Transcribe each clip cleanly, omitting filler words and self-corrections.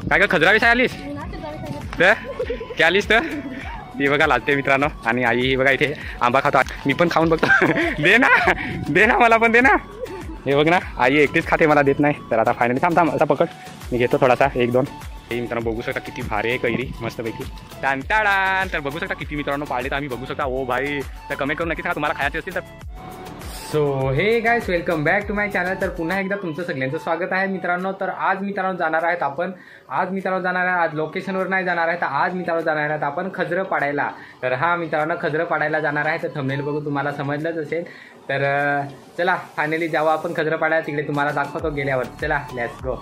काय का खजरा विषय आलीस तर क्या आलीस तर ती बघा लाजते मित्रांनो. आणि आई ही बघा इथे आंबा खातो. मी पण खाऊन बघतो. दे ना मला पण दे ना. हे बघ ना आई एकटीच खाते मला देत नाही. तर आता फायनली थांब असा पकड मी घेतो थोडासा 1-2. हे मित्रांनो बघू शकता किती भारी आहे कैरी मस्तपैकी टाण. तर बघू शकता किती मित्रांनो पाळलेत आम्ही बघू शकता. ओ भाई तर कमेंट करून नक्की सांगा तुम्हाला खायचे असतील तर. So hey guys welcome back to my channel. तर पुन्हा एकदा तुमचं सगळ्यांचं स्वागत आहे मित्रांनो. तर आज मित्रांनो जाणार आहेत आपण आज लोकेशनवर नाही जाणार आहे. तर आज मित्रांनो जाणार आहेत आपण खजरं पाडायला. तर हा मित्रांनो खजरं पाडायला जाणार आहे. तर थंबनेल बघून तुम्हाला समजलंच असेल. तर चला फायनली जेव्हा आपण खजरं पाडायला तिकडे तुम्हाला दाखवतो गेल्यावर. चला लेट्स गो.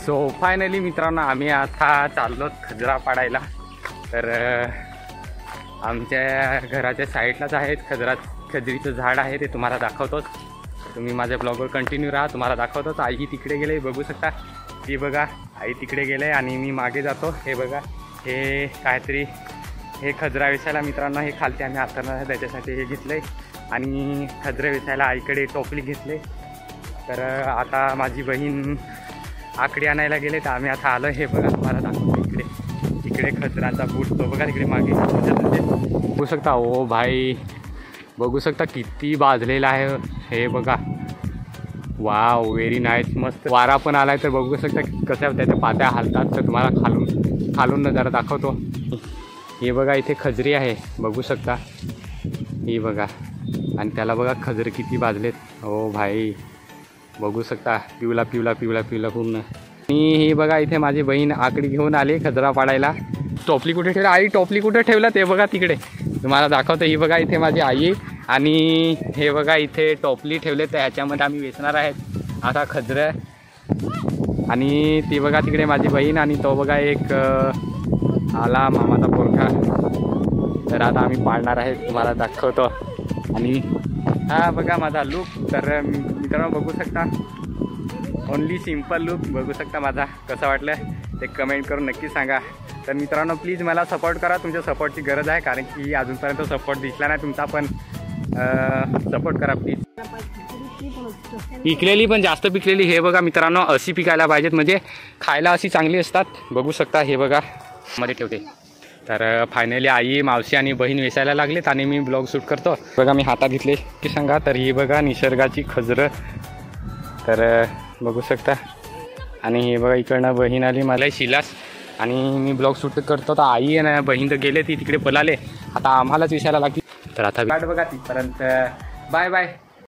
सो फायनली मित्रांनो आम्ही आता चाललो खजरा पाडायला. तर आमच्या घराच्या साईडलाच आहेत खजरीचं झाड आहे ते तुम्हाला दाखवतोच. तुम्ही माझ्या ब्लॉगवर कंटिन्यू राहा तुम्हाला दाखवतोच. आई तिकडे गेले बघू शकता. ती बघा आई तिकडे गेले आणि मी मागे जातो. हे बघा हे काहीतरी हे खजरा विसायला मित्रांनो हे खालते आम्ही हाताळणार त्याच्यासाठी हे घेतलं आणि खजरं विसायला आईकडे टोपली घेतले. तर आता माझी बहीण आकडी आणायला गेले तर आम्ही आता आलो. हे बघा तुम्हाला दाखवतो इकडे खजराचा बूट तो बघा तिकडे मागे बघू शकता. ओ भाई बघू शकता किती बाजलेला आहे हे बघा. वाव व्हेरी नाईस मस्त वारा पण आलाय. तर बघू शकता कशा त्याच्या पात्या हालतात. तर तुम्हाला खालून नजारा दाखवतो. हे बघा इथे खजरी आहे बघू शकता ही बघा. आणि त्याला बघा खजरे किती बाजलेत. ओ भाई बघू शकता पिवला पूर्ण. आणि ही बघा इथे माझी बहीण आकडी घेऊन आली खजरा पाडायला. टोपली कुठे ठेवला आई टोपली कुठे ठेवला ते बघा तिकडे तुम्हाला दाखवतो. ही बघा इथे माझी आई आणि हे बघा इथे टोपली ठेवले. तर ह्याच्यामध्ये आम्ही वेचणार आहेत आता खजरं. आणि ती बघा तिकडे माझी बहीण आणि तो बघा एक आला मामाचा पोरखा. तर आता आम्ही पाडणार आहे तुम्हाला दाखवतो. आणि हा बघा माझा लुक. तर मित्रांनो बघू शकता ओनली सिम्पल लुक बघू शकता माझा कसा वाटलं ते कमेंट करून नक्की सांगा. तर मित्रांनो प्लीज मला सपोर्ट करा. तुमच्या सपोर्टची गरज आहे कारण की अजूनपर्यंत सपोर्ट दिसला नाही तुमचा. पण सपोर्ट करा प्लीज. पिकलेली पण जास्त पिकलेली हे बघा मित्रांनो अशी पिकायला पाहिजेत म्हणजे खायला अशी चांगली असतात. बघू शकता हे बघा मध्ये ठेवते. तर फायनली आई मावशी आणि बहीण वेचायला लागलेत आणि मी ब्लॉग शूट करतो. बघा मी हातात घेतले की सांगा. तर ही बघा निसर्गाची खजरं. तर बघू शकता. आणि हे बघा इकडनं बहीण आली मला शिलास आणि मी ब्लॉग शूट करतो. तर आई आणि बहीण तर गेले ती तिकडे पळाले. आता आम्हालाच विचारायला लागली. तर आता वाट बघा तिथपर्यंत बाय बाय.